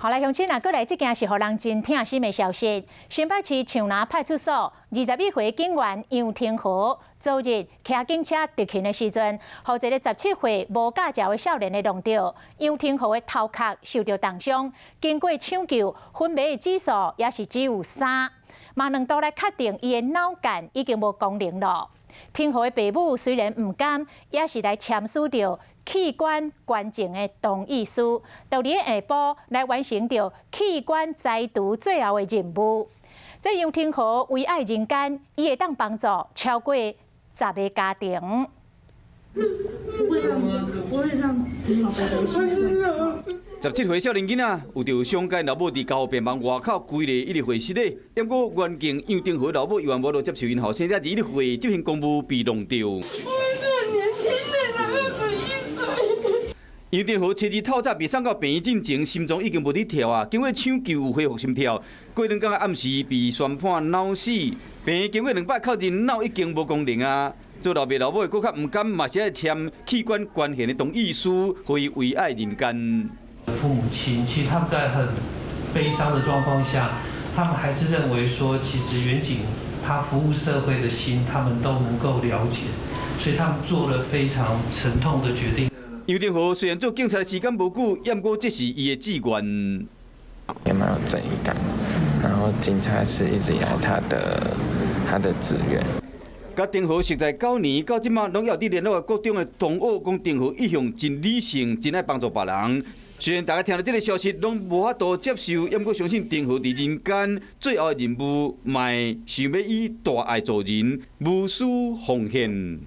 后来乡亲啊，过来这件是互人真痛心的消息。新北市长南派出所21岁警员杨廷和昨日骑警车执勤的时阵，和一个17岁无驾照的少年的弄到，杨廷和的头壳受到重伤，经过抢救，昏迷的指数也是只有3，嘛两度来确定伊的脑干已经无功能了。廷和的父母虽然唔甘，也是来签署着器官捐赠的同意书，就伫下晡来完成着器官摘除最后的任务。这杨廷和为爱人间，伊会当帮助超过10个家庭。不会让老伯伯牺牲。17岁少年囡仔有着伤间老母伫家后病房外口规个一日会室内，因过原警杨廷和老母又无落接受因后生才21岁执行公务被弄掉。杨廷和妻子透早被送到病院进前，心脏已经无伫跳啊，经过抢救有恢复心跳。过2天暗时被宣判脑死，病院经过2摆确认脑已经无功能啊。做老爸老母的搁较唔甘，嘛是爱签器官捐献的同意书，为爱人间。父母亲其实他们在很悲伤的状况下，他们还是认为说，其实远景他服务社会的心，他们都能够了解，所以他们做了非常沉痛的决定。杨廷和虽然做警察的时间无久，不过这是伊的志愿。也蛮有正义感，然后警察是一直以来他的志愿。甲丁和实在9年，到即马拢要伫联络各中的同学讲，丁和一向真理性，真爱帮助别人。虽然大家听到这个消息，拢无法度接受，不过相信丁和伫人间最后的任务，卖想要以大爱助人，无私奉献。